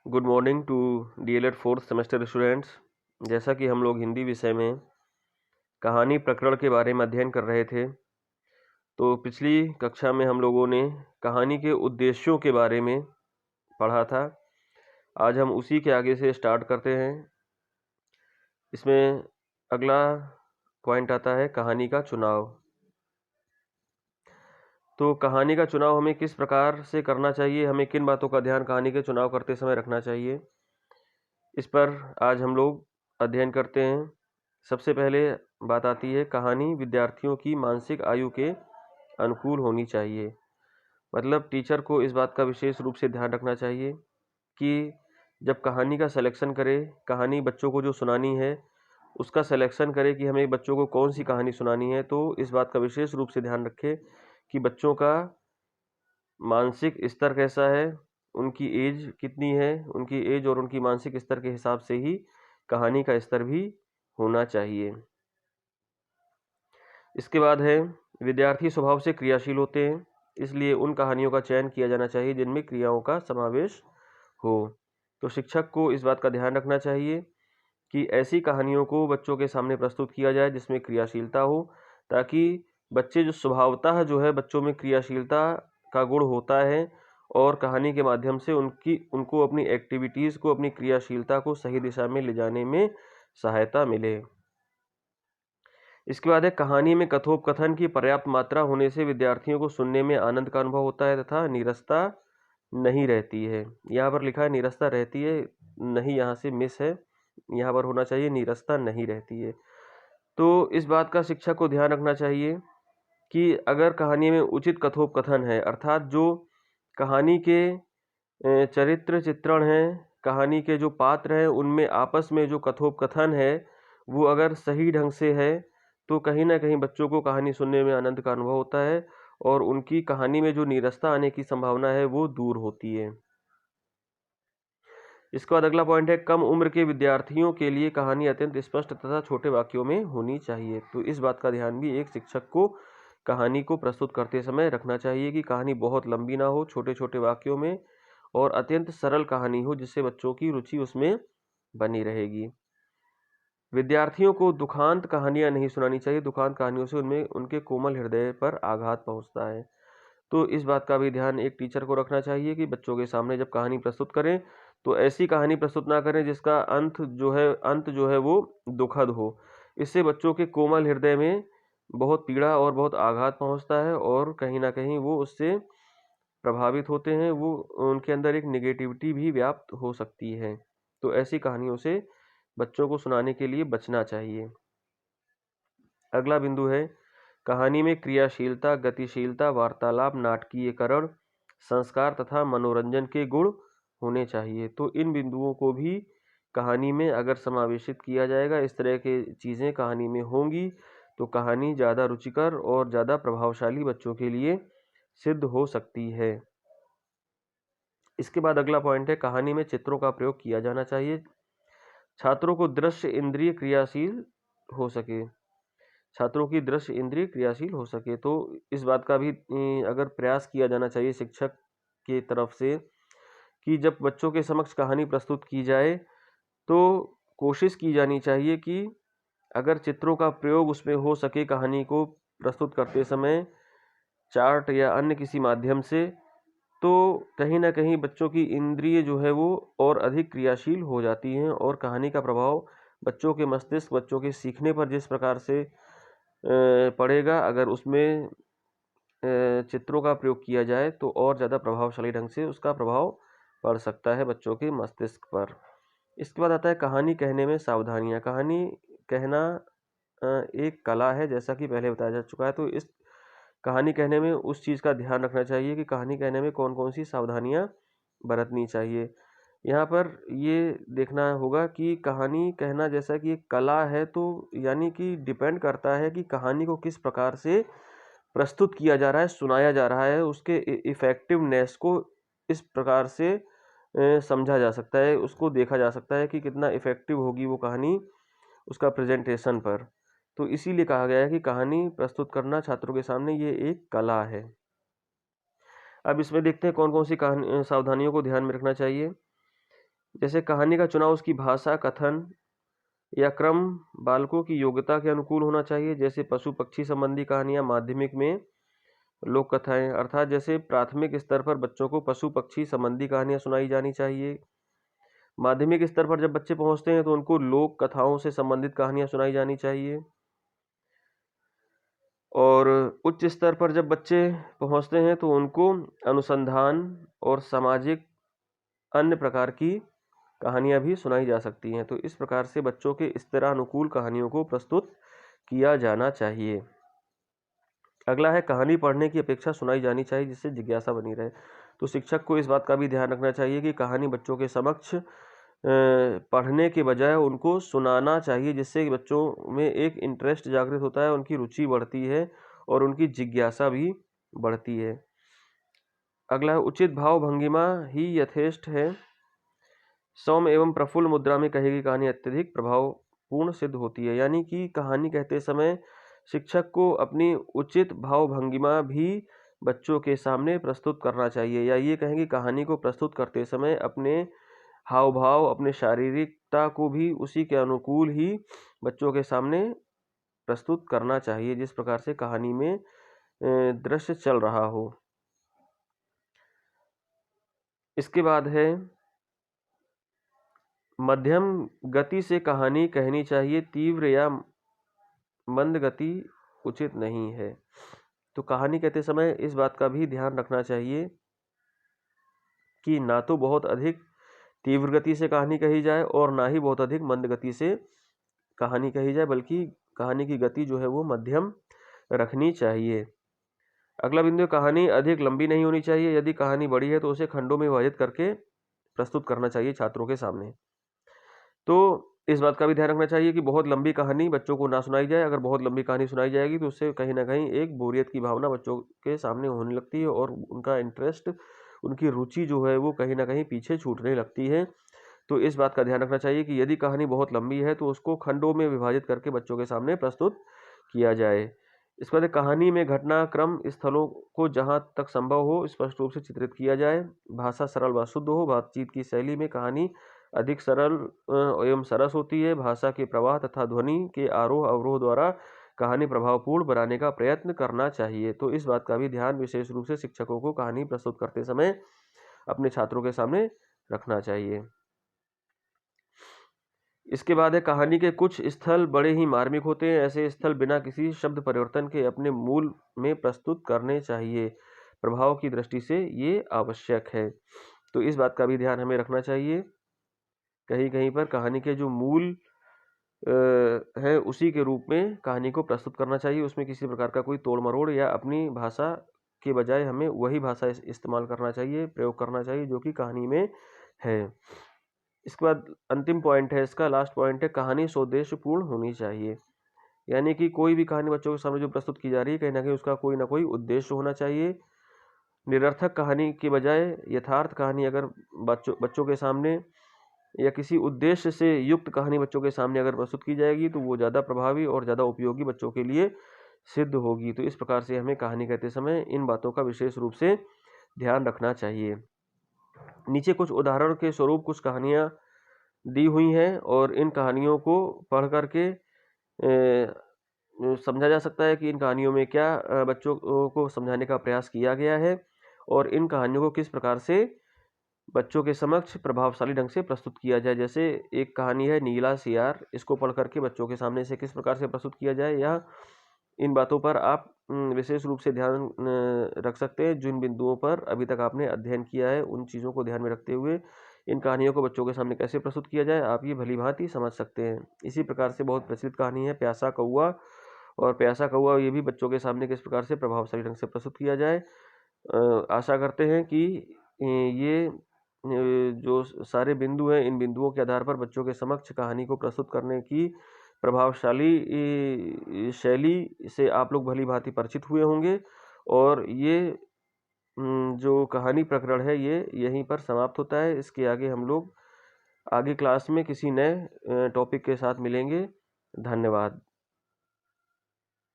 Good morning to DElEd fourth semester students. जैसा कि हम लोग हिंदी विषय में कहानी प्रकरण के बारे में अध्ययन कर रहे थे, तो पिछली कक्षा में हम लोगों ने कहानी के उद्देश्यों के बारे में पढ़ा था। आज हम उसी के आगे से स्टार्ट करते हैं। इसमें अगला पॉइंट आता है कहानी का चुनाव। तो कहानी का चुनाव हमें किस प्रकार से करना चाहिए, हमें किन बातों का ध्यान कहानी के चुनाव करते समय रखना चाहिए, इस पर आज हम लोग अध्ययन करते हैं। सबसे पहले बात आती है कहानी विद्यार्थियों की मानसिक आयु के अनुकूल होनी चाहिए। मतलब टीचर को इस बात का विशेष रूप से ध्यान रखना चाहिए कि जब कहानी का सिलेक्शन करे, कहानी बच्चों को जो सुनानी है उसका सिलेक्शन करे कि हमें बच्चों को कौन सी कहानी सुनानी है, तो इस बात का विशेष रूप से ध्यान रखे कि बच्चों का मानसिक स्तर कैसा है, उनकी एज कितनी है, उनकी एज और उनकी मानसिक स्तर के हिसाब से ही कहानी का स्तर भी होना चाहिए। इसके बाद है विद्यार्थी स्वभाव से क्रियाशील होते हैं, इसलिए उन कहानियों का चयन किया जाना चाहिए जिनमें क्रियाओं का समावेश हो। तो शिक्षक को इस बात का ध्यान रखना चाहिए कि ऐसी कहानियों को बच्चों के सामने प्रस्तुत किया जाए जिसमें क्रियाशीलता हो, ताकि बच्चे जो स्वभावतः जो है बच्चों में क्रियाशीलता का गुण होता है और कहानी के माध्यम से उनको अपनी एक्टिविटीज़ को, अपनी क्रियाशीलता को सही दिशा में ले जाने में सहायता मिले। इसके बाद है कहानी में कथोपकथन की पर्याप्त मात्रा होने से विद्यार्थियों को सुनने में आनंद का अनुभव होता है तथा नीरसता नहीं रहती है। यहाँ पर लिखा है नीरसता रहती है, नहीं, यहाँ से मिस है, यहाँ पर होना चाहिए नीरसता नहीं रहती है। तो इस बात का शिक्षक को ध्यान रखना चाहिए कि अगर कहानी में उचित कथोपकथन है, अर्थात जो कहानी के चरित्र चित्रण हैं, कहानी के जो पात्र हैं, उनमें आपस में जो कथोपकथन है वो अगर सही ढंग से है, तो कहीं ना कहीं बच्चों को कहानी सुनने में आनंद का अनुभव होता है और उनकी कहानी में जो नीरसता आने की संभावना है वो दूर होती है। इसके बाद अगला पॉइंट है कम उम्र के विद्यार्थियों के लिए कहानी अत्यंत स्पष्ट तथा छोटे वाक्यों में होनी चाहिए। तो इस बात का ध्यान भी एक शिक्षक को कहानी को प्रस्तुत करते समय रखना चाहिए कि कहानी बहुत लंबी ना हो, छोटे छोटे वाक्यों में, और अत्यंत सरल कहानी हो जिससे बच्चों की रुचि उसमें बनी रहेगी। विद्यार्थियों को दुखांत कहानियां नहीं सुनानी चाहिए, दुखांत कहानियों से उनमें उनके कोमल हृदय पर आघात पहुंचता है। तो इस बात का भी ध्यान एक टीचर को रखना चाहिए कि बच्चों के सामने जब कहानी प्रस्तुत करें तो ऐसी कहानी प्रस्तुत ना करें जिसका अंत जो है वो दुखद हो। इससे बच्चों के कोमल हृदय में बहुत पीड़ा और बहुत आघात पहुंचता है और कहीं ना कहीं वो उससे प्रभावित होते हैं, वो उनके अंदर एक निगेटिविटी भी व्याप्त हो सकती है। तो ऐसी कहानियों से बच्चों को सुनाने के लिए बचना चाहिए। अगला बिंदु है कहानी में क्रियाशीलता, गतिशीलता, वार्तालाप, नाटकीयकरण, संस्कार तथा मनोरंजन के गुण होने चाहिए। तो इन बिंदुओं को भी कहानी में अगर समावेशित किया जाएगा, इस तरह के चीज़ें कहानी में होंगी, तो कहानी ज़्यादा रुचिकर और ज़्यादा प्रभावशाली बच्चों के लिए सिद्ध हो सकती है। इसके बाद अगला पॉइंट है कहानी में चित्रों का प्रयोग किया जाना चाहिए। छात्रों को दृश्य इंद्रिय क्रियाशील हो सके, छात्रों की दृश्य इंद्रिय क्रियाशील हो सके, तो इस बात का भी अगर प्रयास किया जाना चाहिए शिक्षक के तरफ से कि जब बच्चों के समक्ष कहानी प्रस्तुत की जाए तो कोशिश की जानी चाहिए कि अगर चित्रों का प्रयोग उसमें हो सके कहानी को प्रस्तुत करते समय, चार्ट या अन्य किसी माध्यम से, तो कहीं ना कहीं बच्चों की इंद्रिय जो है वो और अधिक क्रियाशील हो जाती हैं और कहानी का प्रभाव बच्चों के मस्तिष्क, बच्चों के सीखने पर जिस प्रकार से पड़ेगा, अगर उसमें चित्रों का प्रयोग किया जाए तो और ज़्यादा प्रभावशाली ढंग से उसका प्रभाव पड़ सकता है बच्चों के मस्तिष्क पर। इसके बाद आता है कहानी कहने में सावधानियाँ। कहानी कहना एक कला है, जैसा कि पहले बताया जा चुका है। तो इस कहानी कहने में उस चीज़ का ध्यान रखना चाहिए कि कहानी कहने में कौन कौन सी सावधानियाँ बरतनी चाहिए। यहाँ पर ये देखना होगा कि कहानी कहना जैसा कि एक कला है, तो यानी कि डिपेंड करता है कि कहानी को किस प्रकार से प्रस्तुत किया जा रहा है, सुनाया जा रहा है, उसके इफ़ेक्टिवनेस को इस प्रकार से समझा जा सकता है, उसको देखा जा सकता है कि कितना इफ़ेक्टिव होगी वो कहानी उसका प्रेजेंटेशन पर। तो इसीलिए कहा गया है कि कहानी प्रस्तुत करना छात्रों के सामने ये एक कला है। अब इसमें देखते हैं कौन कौन सी कहानी सावधानियों को ध्यान में रखना चाहिए। जैसे कहानी का चुनाव उसकी भाषा, कथन या क्रम बालकों की योग्यता के अनुकूल होना चाहिए। जैसे पशु पक्षी संबंधी कहानियाँ, माध्यमिक में लोक कथाएं, अर्थात जैसे प्राथमिक स्तर पर बच्चों को पशु पक्षी संबंधी कहानियाँ सुनाई जानी चाहिए। माध्यमिक स्तर पर जब बच्चे पहुंचते हैं तो उनको लोक कथाओं से संबंधित कहानियाँ सुनाई जानी चाहिए। और उच्च स्तर पर जब बच्चे पहुंचते हैं तो उनको अनुसंधान और सामाजिक अन्य प्रकार की कहानियाँ भी सुनाई जा सकती हैं। तो इस प्रकार से बच्चों के स्तरानुकूल कहानियों को प्रस्तुत किया जाना चाहिए। अगला है कहानी पढ़ने की अपेक्षा सुनाई जानी चाहिए जिससे जिज्ञासा बनी रहे। तो शिक्षक को इस बात का भी ध्यान रखना चाहिए कि कहानी बच्चों के समक्ष पढ़ने के बजाय उनको सुनाना चाहिए, जिससे बच्चों में एक इंटरेस्ट जागृत होता है, उनकी रुचि बढ़ती है और उनकी जिज्ञासा भी बढ़ती है। अगला है उचित भाव भंगिमा ही यथेष्ट है। सौम्य एवं प्रफुल्ल मुद्रा में कही गई कहानी अत्यधिक प्रभावपूर्ण सिद्ध होती है। यानी कि कहानी कहते समय शिक्षक को अपनी उचित भाव भंगिमा भी बच्चों के सामने प्रस्तुत करना चाहिए, या ये कहें कि कहानी को प्रस्तुत करते समय अपने हाव भाव, अपने शारीरिकता को भी उसी के अनुकूल ही बच्चों के सामने प्रस्तुत करना चाहिए जिस प्रकार से कहानी में दृश्य चल रहा हो। इसके बाद है मध्यम गति से कहानी कहनी चाहिए, तीव्र या मंद गति उचित नहीं है। तो कहानी कहते समय इस बात का भी ध्यान रखना चाहिए कि ना तो बहुत अधिक तीव्र गति से कहानी कही जाए और ना ही बहुत अधिक मंद गति से कहानी कही जाए, बल्कि कहानी की गति जो है वो मध्यम रखनी चाहिए। अगला बिंदु, कहानी अधिक लंबी नहीं होनी चाहिए। यदि कहानी बड़ी है तो उसे खंडों में विभाजित करके प्रस्तुत करना चाहिए छात्रों के सामने। तो इस बात का भी ध्यान रखना चाहिए कि बहुत लंबी कहानी बच्चों को ना सुनाई जाए। अगर बहुत लंबी कहानी सुनाई जाएगी तो उससे कहीं ना कहीं एक बोरियत की भावना बच्चों के सामने होने लगती है और उनका इंटरेस्ट, उनकी रुचि जो है वो कहीं ना कहीं पीछे छूटने लगती है। तो इस बात का ध्यान रखना चाहिए कि यदि कहानी बहुत लंबी है तो उसको खंडों में विभाजित करके बच्चों के सामने प्रस्तुत किया जाए। इसके बाद कहानी में घटनाक्रम स्थलों को जहाँ तक संभव हो स्पष्ट रूप से चित्रित किया जाए। भाषा सरल व शुद्ध हो। बातचीत की शैली में कहानी अधिक सरल एवं सरस होती है। भाषा के प्रवाह तथा ध्वनि के आरोह अवरोह द्वारा कहानी प्रभावपूर्ण बनाने का प्रयत्न करना चाहिए। तो इस बात का भी ध्यान विशेष रूप से शिक्षकों को कहानी प्रस्तुत करते समय अपने छात्रों के सामने रखना चाहिए। इसके बाद है कहानी के कुछ स्थल बड़े ही मार्मिक होते हैं। ऐसे स्थल बिना किसी शब्द परिवर्तन के अपने मूल में प्रस्तुत करने चाहिए। प्रभाव की दृष्टि से ये आवश्यक है। तो इस बात का भी ध्यान हमें रखना चाहिए। कहीं कहीं पर कहानी के जो मूल है उसी के रूप में कहानी को प्रस्तुत करना चाहिए। उसमें किसी प्रकार का कोई तोड़ मरोड़ या अपनी भाषा के बजाय हमें वही भाषा इस्तेमाल करना चाहिए, प्रयोग करना चाहिए जो कि कहानी में है। इसके बाद अंतिम पॉइंट है इसका, लास्ट पॉइंट है, कहानी सौदेश्यपूर्ण होनी चाहिए। यानी कि कोई भी कहानी बच्चों के सामने जो प्रस्तुत की जा रही है कहीं ना कहीं उसका कोई ना कोई उद्देश्य होना चाहिए। निरर्थक कहानी के बजाय यथार्थ कहानी अगर बच्चों के सामने या किसी उद्देश्य से युक्त कहानी बच्चों के सामने अगर प्रस्तुत की जाएगी तो वो ज़्यादा प्रभावी और ज़्यादा उपयोगी बच्चों के लिए सिद्ध होगी। तो इस प्रकार से हमें कहानी कहते समय इन बातों का विशेष रूप से ध्यान रखना चाहिए। नीचे कुछ उदाहरण के स्वरूप कुछ कहानियाँ दी हुई हैं और इन कहानियों को पढ़ करके समझा जा सकता है कि इन कहानियों में क्या बच्चों को समझाने का प्रयास किया गया है और इन कहानियों को किस प्रकार से बच्चों के समक्ष प्रभावशाली ढंग से प्रस्तुत किया जाए। जैसे एक कहानी है नीला सियार, इसको पढ़ करके बच्चों के सामने से किस प्रकार से प्रस्तुत किया जाए, या इन बातों पर आप विशेष रूप से ध्यान रख सकते हैं। जिन बिंदुओं पर अभी तक आपने अध्ययन किया है उन चीज़ों को ध्यान में रखते हुए इन कहानियों को बच्चों के सामने कैसे प्रस्तुत किया जाए आप ये भली भांति समझ सकते हैं। इसी प्रकार से बहुत प्रचलित कहानी है प्यासा कौआ, और प्यासा कौआ ये भी बच्चों के सामने किस प्रकार से प्रभावशाली ढंग से प्रस्तुत किया जाए। आशा करते हैं कि ये जो सारे बिंदु हैं इन बिंदुओं के आधार पर बच्चों के समक्ष कहानी को प्रस्तुत करने की प्रभावशाली शैली से आप लोग भली भांति परिचित हुए होंगे। और ये जो कहानी प्रकरण है ये यहीं पर समाप्त होता है। इसके आगे हम लोग आगे क्लास में किसी नए टॉपिक के साथ मिलेंगे। धन्यवाद।